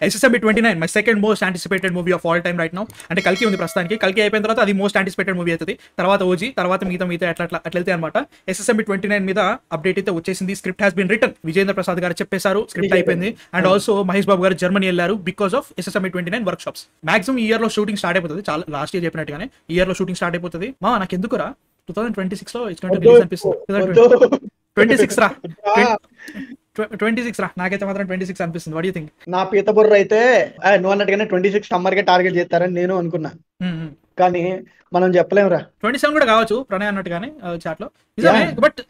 SSMB 29 my second most anticipated movie of all time right now. అంటే కల్కి ఉంది ప్రస్తుతానికి. కల్కి అయిపోయిన తర్వాత అది మోస్ట్ యాంటిసిపేటెడ్ మూవీ అవుతుంది. తర్వాత ఓజీ, తర్వాత మిగతా అట్లా వెళ్తే అనమాట. SSMB 29 మీద అప్డేట్ అయితే వచ్చేసింది. Script has been written. Vijayendra Prasad గారు చెప్పేశారు, స్క్రిప్ట్ అయిపోయింది. అండ్ ఆల్సో మహేష్ బాబు గారు జర్మనీ వెళ్ళారు because of SSMB 29 work shops. Maximum ఈ ఇయర్ లో షూటింగ్ స్టార్ట్ అయిపోతుంది. చాలా లాస్ట్ ఇయర్ చెప్పినట్టుగానే ఈ ఇయర్ లో షూటింగ్ స్టార్ట్ అయిపోతుంది. నాకు ఎందుకురా 2026 లో ఇట్స్ గోయింగ్ టు రిలీజ్ అనిపిస్తుంది. 26 రా 26 రా నాకైతే మాత్రం 26 అనిపిస్తుంది. What you think? నా పీత బుర్ర అయితే నువ్వు అన్నట్టుగానే 26 సమ్మర్ గా టార్గెట్ చేస్తారని నేను అనుకున్నా, కానీ మనం చెప్పలేమురా. 27 కూడా కావచ్చు ప్రణయ్ అన్నట్టుగానే చాట్ లో. నిజమే, బట్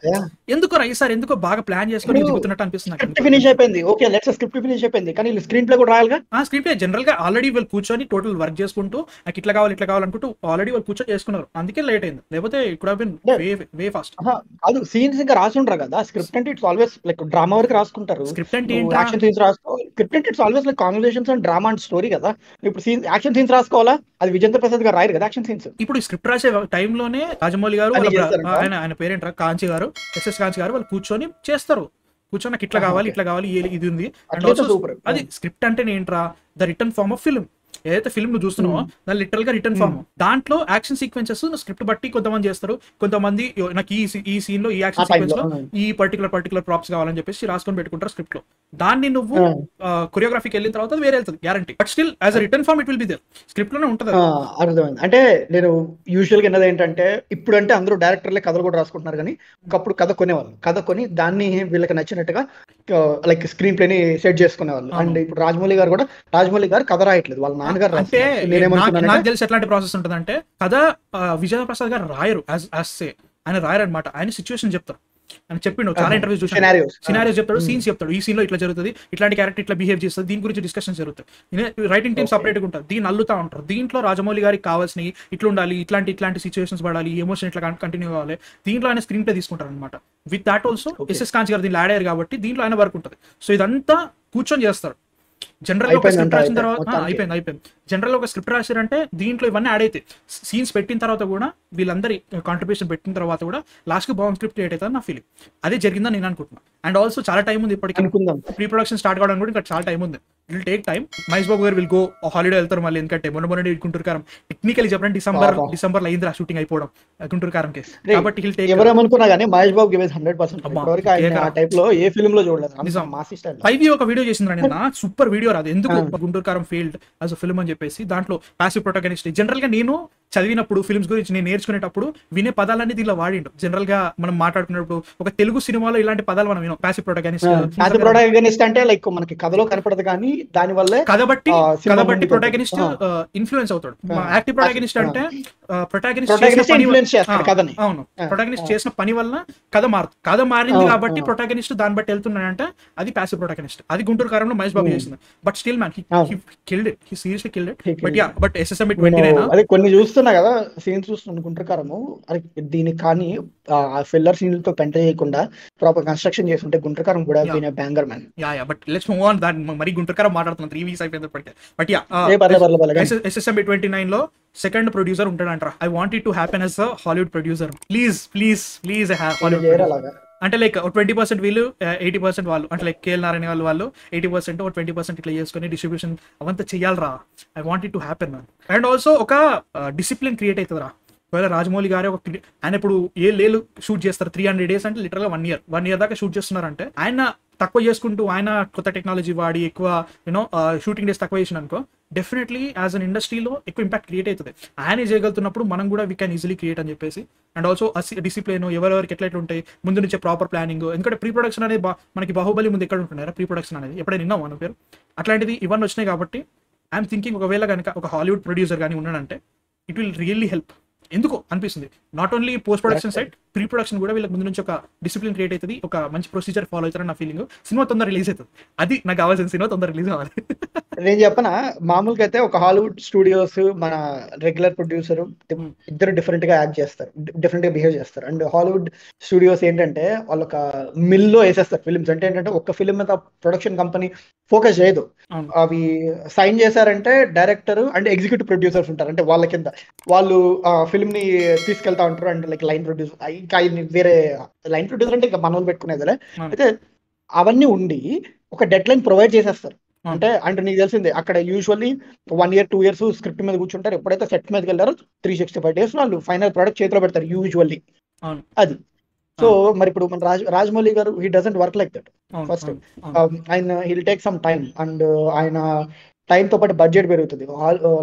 ఎందుకు ఈసారి ఎందుకో బాగా ప్లాన్ చేసుకొని దిగుతున్నట్టు అనిపిస్తుంది. స్క్రిప్ట్ ఫినిష్ అయిపోయింది, ఓకే లెట్స్ స్క్రిప్ట్ ఫినిష్ అయిపోయింది, కానీ స్క్రీన్ ప్లే కూడా రాయాలిగా. స్క్రీన్ ప్లే జనరల్ గా ఆల్రెడీ వాళ్ళు కూర్చొని టోటల్ వర్క్ చేసుకుంటూ నాకు ఇట్లా కావాలనుకుంటూ ఆల్రెడీ వాళ్ళు కూర్చొని చేసుకున్నారు. అందుకే లేట్ అయింది, లేకపోతే it have been way fast. కాదు, సీన్స్ ఇంకా రాసి ఉంటారు కదా. స్క్రిప్ట్ అంటే ఇట్స్ ఆల్వేస్ లైక్ డ్రామా వరకు రాసుకుంటారు. స్క్రిప్ట్ అంటే యాక్షన్ సీన్స్ రాసుకో. స్క్రిప్ట్ అంటే it's always like conversations and drama and story కదా. ఇప్పుడు యాక్షన్ సీన్స్ రాసుకోవాలా, అది విజేంద్ర ప్రసాద్ గారు రాయరు కదా యాక్షన్ సీన్స్. ఇప్పుడు స్క్రిప్ట్ రాసే టైంలోనే రాజమౌళి గారు ఆయన పేరేంటారా కాంచి గారు, SS కాంచి గారు వాళ్ళు కూర్చొని చేస్తారు. కూర్చొని నాకు ఇట్లా కావాలి ఇది ఉంది. అండ్ ఆల్సో అది స్క్రిప్ట్ అంటే ఏంట్రా, the return form of film. ఏదైతే ఫిల్మ్ నువ్వు చూస్తున్నావో దాని లిటరల్ గా రిటర్న్ ఫార్మ్. దాంట్లో యాక్షన్ సీక్వెన్సెస్ స్క్రిప్ట్ బట్టి కొంతమంది చేస్తారు, కొంతమంది నాకు ఈ సీన్ లో ఈ యాక్షన్ సీక్వెన్స్ లో ఈ పర్టికులర్ ప్రాప్స్ కావాలని చెప్పేసి రాసుకొని పెట్టుకుంటారు స్క్రిప్ట్ లో. దాన్ని నువ్వు కొరియోగ్రఫీకి వెళ్ళిన తర్వాత వేరే వెళ్తుంది guarantee. But still as a return form it will be there, script లోనే ఉంటుంది. అర్థమైంది. అంటే నేను యూజువల్ గా ఎన్నది ఏంటంటే, ఇప్పుడు అంటే అందరూ డైరెక్టర్లే కథలు కూడా రాసుకుంటున్నారు, కానీ ఒకప్పుడు కథ కొని దాన్ని వీళ్ళకి నచ్చినట్టుగా లైక్ స్క్రీన్ ప్లే ని సెట్ చేసుకునేవాళ్ళు. అండ్ ఇప్పుడు రాజమౌళి గారు కథ రాయట్లేదు, వాళ్ళ నాన్నగారు. అంటే నాకు తెలిసి ఎట్లాంటి ప్రాసెస్ ఉంటుంది అంటే, కథ విజేంద్ర ప్రసాద్ గారు రాయరు, ఆయన రాయరు అనమాట. ఆయన సిచ్యువేషన్ చెప్తారు. అని చెప్పిండు చాలా ఇంటర్వ్యూస్ చూసి, సినారియోస్ చెప్తాడు, సీన్స్ చెప్తాడు. ఈ సీన్ లో ఇట్లా జరుగుతుంది, ఇట్లాంటి క్యారెక్టర్ ఇట్లా బిహేవ్ చేస్తుంది, దీని గురించి డిస్కషన్ జరుగుతుంది. రైటింగ్ టీమ్ సపరేట్ గా ఉంటుంది, దీన్ని అల్లుతా ఉంటారు. దీంట్లో రాజమౌళి గారికి కావాల్సినవి ఇట్లా ఉండాలి, ఇట్లాంటి సిచ్యువేషన్స్ పడాలి, ఎమోషన్ ఇట్లా కంటిన్యూ కావాలి. దీంట్లో ఆయన స్క్రీన్ ప్లే తీసుకుంటారు అనమాట. విత్ దాట్ ఆల్సో SS కాంచి గారు దీంట్లో యాడ్ అయ్యారు కాబట్టి దీంట్లో ఆయన వర్క్ ఉంటుంది. సో ఇదంతా కూర్చొని చేస్తారు. జనరల్ గా ఒక స్క్రిప్ట్ రాసిన తర్వాత అయిపోయింది. జనరల్ గా ఒక స్క్రిప్ట్ రాశారంటే దీంట్లో ఇవన్నీ యాడ్ అవుతాయి. సీన్స్ పెట్టిన తర్వాత కూడా వీళ్ళందరి కాంట్రిబ్యూషన్ పెట్టిన తర్వాత కూడా లాస్ట్ కి బాగుంది స్క్రిప్ట్ క్రియేట్ అవుతుంది నా ఫీలింగ్. అదే జరిగిందని నేను అనుకుంటున్నాను. అండ్ ఆల్సో చాలా టైం ఉంది ఇప్పటికి, ప్రీ ప్రొడక్షన్ స్టార్ట్ కావడానికి కూడా ఇంకా చాలా టైం ఉంది. It will take time. Mahesh Babu garu will go holiday వెళ్తారు మళ్ళీ, ఎందుకంటే మొన్న గుంటూరు కారం టెక్నికలీ చెప్పండి డిసెంబర్ లో అయింది షూటింగ్ అయిపోవడం గుంటూరు కారం కేసు. కాబట్టి హిల్ టేక్. ఎవరేమనుకున్నా కానీ మహేష్ బాబు గివ్ 100%. ఆ టైప్ లో ఏ ఫిల్మ్ లో చూడలేదు. పైవి ఒక వీడియో చేసిండ్రా నిన్న, సూపర్ వీడియో. రాదు ఎందుకు గుంటూరు కారం ఫెయిల్డ్ యాజ్ అ ఫిల్మ్ అని చెప్పేసి. దాంట్లో పాసివ్ ప్రొటాగనిస్ట్. జనరల్ గా నేను చదివినప్పుడు ఫిల్మ్స్ గురించి నేను నేర్చుకునేటప్పుడు వినే పదాలన్నీ దీనిలో వాడిండు. జనరల్ గా మనం మాట్లాడుకునేటప్పుడు ఒక తెలుగు సినిమాలో ఇలాంటి పదాలు మనం విన్నాం. పాసివ్ ప్రొటాగనిస్ట్ అంటే లైక్ మనకి కథలో కనపడదు, కానీ దాని వల్ల కథ బట్టి ప్రొటాగనిస్ట్ ఇన్ఫ్లుయెన్స్ అవుతాడు. యాక్టివ్ ప్రొటాగనిస్ట్ అంటే ప్రొటాగనిస్ట్ చేసిన పని వల్ల కథ మారింది కాబట్టి ప్రొటాగనిస్ట్ దాన్ని బట్టి వెళ్తున్నాడంటే అది పాసివ్ ప్రొటాగనిస్ట్. అది గుంటూరు కారంలో మహేష్ బాబు చేసింది. But still man he killed it, he seriously killed it. But SSMB 29 అదే కొన్ని చూస్తున్నా కదా సీన్స్ చూస్తున్నాను గుంటూరు కారము. అరే దీనికి కానీ ఫిల్లర్ సీన్ తో పెంట చేయకుండా ప్రాపర్ కన్స్ట్రక్షన్ చేస్తుంటే గుంటూరు కారం కూడా banger man. But let's move on. That మరి గుంటూరు కారం మాట్లాడుతున్నాం 3 వీక్స్ అయిపోయింది ఇప్పటికే. బట్ SSMB 29 లో సెకండ్ ప్రొడ్యూసర్ ఉంటాడంట. I want it to happen as a Hollywood producer. Please Hollywood. అంటే లైక్ 20% వీళ్ళు 80% వాళ్ళు, అంటే లైక్ KL నారాయణ వాళ్ళు 80% 20% ఇట్లా చేసుకుని డిస్ట్రిబ్యూషన్ అవంతా చెయ్యాలరా. I want it to happen. And also ఒక డిసిప్లిన్ క్రియేట్ అవుతుందిరా. ఒకవేళ రాజమౌళి గారే ఆయన ఇప్పుడు ఏళ్ళు షూట్ చేస్తారు, 300 days అంటే లిటరల్ గా 1 year దాకా షూట్ చేస్తున్నారంటే, ఆయన తక్కువ చేసుకుంటూ ఆయన కొత్త టెక్నాలజీ వాడి ఎక్కువ షూటింగ్ డేస్ తక్కువ చేసిన అనుకో, డెఫినెట్లీ యాజ్ అన్ ఇండస్ట్రీలో ఎక్కువ ఇంపాక్ట్ క్రియేట్ అవుతుంది. ఆయన చేయగలుగుతున్నప్పుడు మనం కూడా వీ క్యాన్ ఈజీలీ క్రియేట్ అని చెప్పేసి. అండ్ ఆల్సో డిసిప్లిన్ ఎవరెవరికి ఎట్లా ఉంటాయి ముందు నుంచే ప్రాపర్ ప్లానింగ్. ఎందుకంటే ప్రీ ప్రొడక్షన్ అనేది మనకి బాహుబలి ముందు ఎక్కడ ఉంటున్నారా ప్రీ ప్రొడక్షన్ అనేది, ఎప్పుడైనా విన్నాం మన పేరు. అట్లాంటిది ఇవన్నీ వచ్చినాయి కాబట్టి ఐఎమ్ థింకింగ్ ఒకవేళ కనుక ఒక హాలీవుడ్ ప్రొడ్యూసర్ కానీ ఉన్నాడంటే ఇట్ విల్ రియల్లీ హెల్ప్. ఎందుకు అనిపిస్తుంది, not only post production side, pre production కూడా వీళ్ళకి ముందు నుంచి ఒక డిసిప్లిన్ క్రియేట్ అవుతుంది, ఒక మంచి ప్రొసీజర్ ఫాలో అవుతారని నా ఫీలింగ్. సినిమా తొందర రిలీజ్ అవుతుంది, అది నాకు కావాల్సిన. సినిమా తొందర రిలీజ్ అవ్వాలి. నేను చెప్పనా, మామూలుగా అయితే ఒక హాలీవుడ్ స్టూడియోస్ మన రెగ్యులర్ ప్రొడ్యూసర్ ఇద్దరు డిఫరెంట్ గా యాక్ట్ చేస్తారు, డిఫరెంట్ గా బిహేవ్ చేస్తారు. అండ్ హాలీవుడ్ స్టూడియోస్ ఏంటంటే వాళ్ళు ఒక మిల్లో వేసేస్తారు ఫిల్మ్స్. అంటే ఏంటంటే ఒక్క ఫిల్మ్ మీద ప్రొడక్షన్ కంపెనీ ఫోకస్ చేయదు. అవి సైన్ చేశారంటే డైరెక్టర్ అండ్ ఎగ్జిక్యూటివ్ ప్రొడ్యూసర్స్ ఉంటారు, అంటే వాళ్ళ కింద వాళ్ళు ఫిల్మ్ ని తీసుకెళ్తా ఉంటారు. అండ్ లైక్ లైన్ ప్రొడ్యూసర్, ఇంకా వేరే లైన్ ప్రొడ్యూసర్ అంటే ఇంకా మనం పెట్టుకునేదిలే. అయితే అవన్నీ ఉండి ఒక డెడ్ లైన్ ప్రొవైడ్ చేసేస్తారు. అంటే నీకు తెలిసిందే అక్కడ యూజువల్లీ 1 year 2 years స్క్రిప్ట్ మీద కూర్చుంటారు. ఎప్పుడైతే సెట్ మీదకి వెళ్ళారో 365 days వాళ్ళు ఫైనల్ ప్రోడక్ట్ చేతిలో పెడతారు యూజువల్లీ. అది సో మరి ఇప్పుడు మన Rajamouli garu he doesn't work like that. First ఆయన he'll take some time and ఆయన టైం తో పాటు బడ్జెట్ పెరుగుతుంది.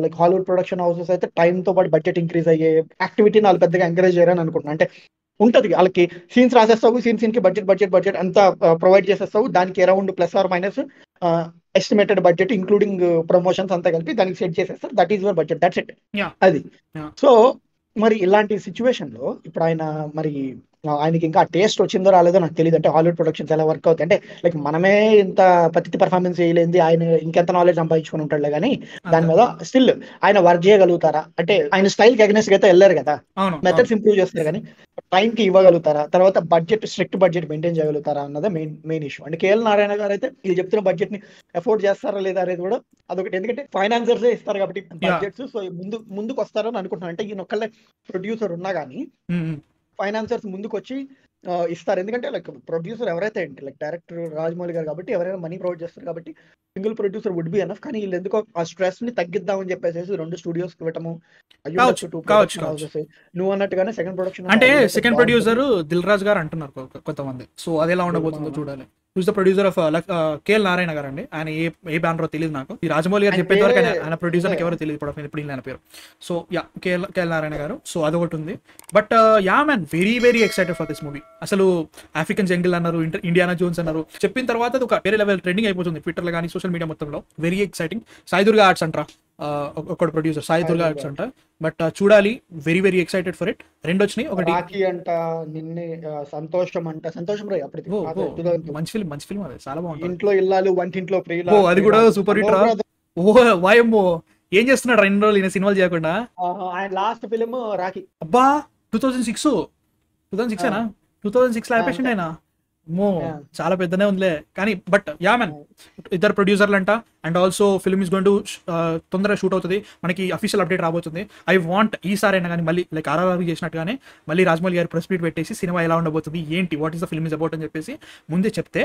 లైక్ హాలీవుడ్ ప్రొడక్షన్ హౌసెస్ అయితే టైం తో పాటు బడ్జెట్ ఇంక్రీజ్ అయ్యే యాక్టివిటీని వాళ్ళు పెద్దగా ఎంకరేజ్ చేయరని అనుకుంటున్నాను. అంటే ఉంటది వాళ్ళకి సీన్స్ రాసేస్తావు, సీన్ కి బడ్జెట్ అంతా ప్రొవైడ్ చేసేస్తావు, దానికి around ± estimated budget including promotions అంతా కలిపి దానికి సెట్ చేసేస్తారు. That is your budget, that's it. అది సో మరి ఇలాంటి సిచ్యువేషన్ లో ఇప్పుడు ఆయన మరి ఆయనకి ఇంకా టేస్ట్ వచ్చిందో రాలేదో నాకు తెలియదు. అంటే హాలీవుడ్ ప్రొడక్షన్స్ ఎలా వర్క్ అవుతాయి అంటే లైక్ మనమే ఇంత పత్తి పర్ఫార్మెన్స్ చేయలేంది, ఆయన ఇంకెంత నాలెడ్జ్ సంపాదించుకుని ఉంటాడులే కానీ దాని మీద స్టిల్ ఆయన వర్క్ చేయగలుగుతారా? అంటే ఆయన స్టైల్ కి అగెన్స్ట్ అయితే వెళ్ళారు కదా, మెథడ్స్ ఇంప్రూవ్ చేస్తారు కానీ టైం కి ఇవ్వగలుగుతారా, తర్వాత స్ట్రిక్ట్ బడ్జెట్ మెయింటైన్ చేయగలుగుతారా అన్నదే మెయిన్ ఇష్యూ. అంటే కేఎల్ నారాయణ గారు అయితే వీళ్ళు చెప్తున్న బడ్జెట్ ని ఎఫోర్డ్ చేస్తారా లేదా అనేది కూడా అదొకటి. ఎందుకంటే ఫైనాన్సర్స్ ఇస్తారు కాబట్టి బడ్జెట్స్, సో ముందుకు వస్తారని అనుకుంటున్నాను. అంటే ఈయన ఒక్కళ్ళే ప్రొడ్యూసర్ ఉన్నా కానీ ఫైనాన్సర్స్ ముందుకు వచ్చి ఇస్తారు. ఎందుకంటే లైక్ ప్రొడ్యూసర్ ఎవరైతే ఏంటి లైక్ డైరెక్టర్ రాజమౌళి గారు కాబట్టి ఎవరైనా మనీ ప్రొవైడ్ చేస్తారు కాబట్టి single producer would be enough. కానీ వీళ్ళు ఎందుకో ఆ స్ట్రెస్ ని తగ్గిద్దామని చెప్పేసి 2 స్టూడియోస్ ఇవ్వటము, నువ్వు అన్నట్టుగానే సెకండ్ ప్రొడక్షన్ అంటే సెకండ్ ప్రొడ్యూసర్ దిల్ రాజు గారు అంటున్నారు కొంతమంది. సో అది ఎలా ఉండబోతుందో చూడాలి. Who's the producer of KL Narayana గారు అండి. ఆయన ఏ బ్యానర్ తెలియదు నాకు. ఈ రాజమౌళి గారు చెప్పేది వరకు ఆయన ప్రొడ్యూసర్ ఎవరో తెలియదు ఇప్పుడు ఆయన పేరు. సో యా కేఎల్ నారాయణ గారు. సో అదొకటి ఉంది. But yeah man very excited for this movie. అసలు ఆఫ్రికన్ జంగిల్ అన్నారు, ఇండియానా జోన్స్ అన్నారు, చెప్పిన తర్వాత అది ఒక వేరే లెవెల్ ట్రెండింగ్ అయిపోతుంది ట్విట్టర్ లో కానీ సోషల్ మీడియా మొత్తంలో. Very exciting. Sai Durga arts అంటారా ఒక ప్రొడ్యూసర్, సాయి దుర్గా ఆర్ట్స్ అంట. బట్ చూడాలి, వెరీ ఎక్సైటెడ్ ఫర్ ఇట్. 2 వచ్చినాయి. ఒకటి అంట నిన్నే సంతోషం రాయ్ మంచి ఫిల్మ్ అది చాలా బాగుంటుంది. ఇంట్లో ఇల్లాలు వంటింట్లో ప్రియులు, అది కూడా సూపర్ హిట్ రా. వాయమ్మో ఏం చేస్తున్నాడు 2 రోజులు ఈయన సినిమాలు చేయకుండా. ఆయన లాస్ట్ ఫిల్మ్ రాఖీ. అబ్బా 2006 2006 లో ఆపేసిండు ఆయన. చాలా పెద్దనే ఉందిలే కానీ. బట్ యా మ్యాన్ ఇద్దరు ప్రొడ్యూసర్లు అంట. And also film is going to తొందరగా షూట్ అవుతుంది. మనకి అఫీషియల్ అప్డేట్ రాబోతుంది. ఐ వాంట్ ఈసారి అయినా కానీ మళ్ళీ లైక్ RRR చేసినట్టుగానే మళ్ళీ రాజమౌళి గారు ప్రెస్ మీట్ పెట్టేసి సినిమా ఎలా ఉండబోతుంది, ఏంటి, what is the film is about అని చెప్పేసి ముందే చెప్తే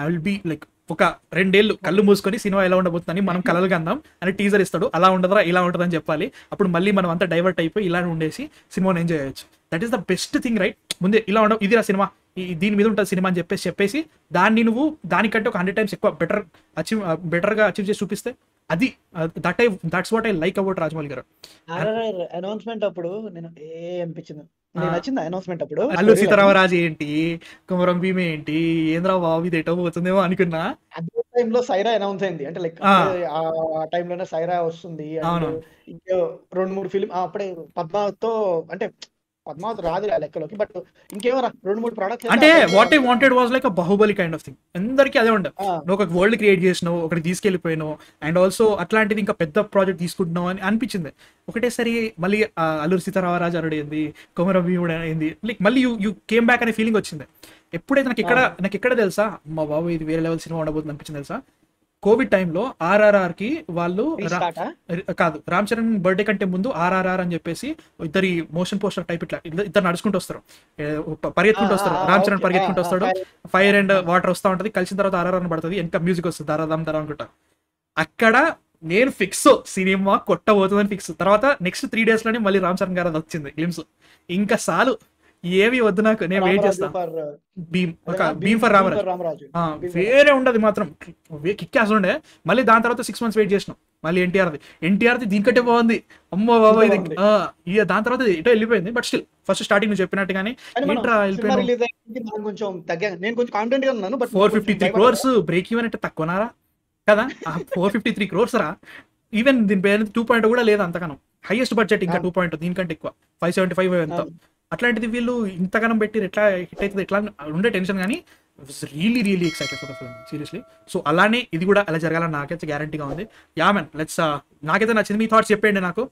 ఐ విల్ బి లైక్ ఒక 2 ఏళ్ళు కళ్ళు మూసుకొని సినిమా ఎలా ఉండబోతుందని మనం కలలుగా అందాం అని టీజర్ ఇస్తాడు. అలా ఉండదురా ఇలా ఉంటుందని చెప్పాలి. అప్పుడు మళ్ళీ మనం అంతా డైవర్ట్ అయిపోయి ఇలా ఉండేసి సినిమాని ఎంజాయ్ చేయొచ్చు. That is the best thing right. ముందే ఇలా ఉండవు, ఇది రా సినిమా, దీని మీద ఉంటుంది సినిమా అని చెప్పేసి దాన్ని నువ్వు దానికంటే ఒక 100 times ఎక్కువ బెటర్గా అచీవ్ చేసి చూపిస్తే అది that's what I like about Rajamouli గారు. అనౌన్స్మెంట్ అప్పుడు నేను అనిపించింది నచ్చింది. అనౌన్స్మెంట్ అప్పుడు అల్లూరి సీతారామరాజు ఏంటి, కొమరం భీమ్ ఏంటి, ఏంద్రా బాబు ఇది ఎటో పోతుందేమో అనుకున్నా. అదే టైంలో సైరా అనౌన్స్ అయింది. అంటే లైక్ ఆ టైంలోనే సైరా వస్తుంది. ఇంకో 2-3 ఫిల్మ్ అప్పుడే పద్మావతితో, అంటే పద్మావతి రాదు లెక్కలోకి, బట్ ఇంకేమో 2-3 ప్రొడక్ట్స్. అంటే what I wanted was like a Baahubali kind of thing. అందరికీ అదే ఉండదు. నువ్వు ఒక వరల్డ్ క్రియేట్ చేసినావు, ఒకటి తీసుకెళ్లిపోయినావు, అండ్ ఆల్సో అట్లాంటిది ఇంకా పెద్ద ప్రాజెక్ట్ తీసుకుంటున్నావు అని అనిపించింది. ఒకటేసరి మళ్ళీ అల్లూరి సీతారామరాజు అరుడు ఏంది, కొమరం భీముడు ఏంది, లైక్ మళ్ళీ యూ కేమ్ బ్యాక్ అనే ఫీలింగ్ వచ్చింది. ఎప్పుడైతే నాకు ఎక్కడ తెలుసా మా బాబు ఇది వేరే లెవెల్ సినిమా ఉండబోతుంది అనిపించింది తెలుసా. కోవిడ్ టైంలో RRR కి వాళ్ళు కాదు, రామ్ చరణ్ బర్త్డే కంటే ముందు RRR అని చెప్పేసి ఇద్దరి మోషన్ పోస్టర్ టైప్ ఇద్దరు నడుచుకుంటూ వస్తారు, పరిగెత్తుకుంటూ వస్తారు. రామ్ చరణ్ పరిగెత్తుకుంటూ వస్తాడు, ఫైర్ అండ్ వాటర్ వస్తూ ఉంటది, కలిసిన తర్వాత RRR అని పడుతుంది, ఇంకా మ్యూజిక్ వస్తుంది దారాదాం దారా అనుకుంటా. అక్కడ నేను ఫిక్స్ సినిమా కొట్టబోతుందని ఫిక్స్. తర్వాత నెక్స్ట్ 3 days లోనే మళ్ళీ రామ్ చరణ్ గారు అది వచ్చింది గ్లిమ్స్. ఇంకా చాలు, ఏమి వద్దు నాకు, నేను వెయిట్ చేస్తా. భీమ్ ఫర్ రామరాజు వేరే ఉండదు మాత్రం, కిక్కాస్ ఉండే. మళ్ళీ దాని తర్వాత 6 months వెయిట్ చేసినాం. మళ్ళీ ఎన్టీఆర్ది దీనికంటే బాగుంది, అమ్మో బాబా ఇది. ఇక దాని తర్వాత ఇటో వెళ్ళిపోయింది. బట్ స్టిల్ ఫస్ట్ స్టార్టింగ్ నువ్వు చెప్పినట్టుగానే 453 crores బ్రేక్ ఈవెన్ అంటే తక్కువనారా కదా. 453 crores రా. ఈవెన్ దీని పేరు 2.0 కూడా లేదు అంతగానం. హైయెస్ట్ బడ్జెట్ ఇంకా 2.0, దీనికంటే ఎక్కువ 575 ఎంత. అట్లాంటిది వీళ్ళు ఇంతగానం పెట్టి ఎట్లా హిట్ అవుతుంది ఎట్లా ఉండే టెన్షన్. కానీ really excited for the film seriously. So అలానే ఇది కూడా అలా జరగాలని నాకైతే గ్యారంటీగా ఉంది. యా మ్యాన్ లెట్స్ నాకైతే నచ్చింది. మీ థాట్స్ చెప్పండి నాకు.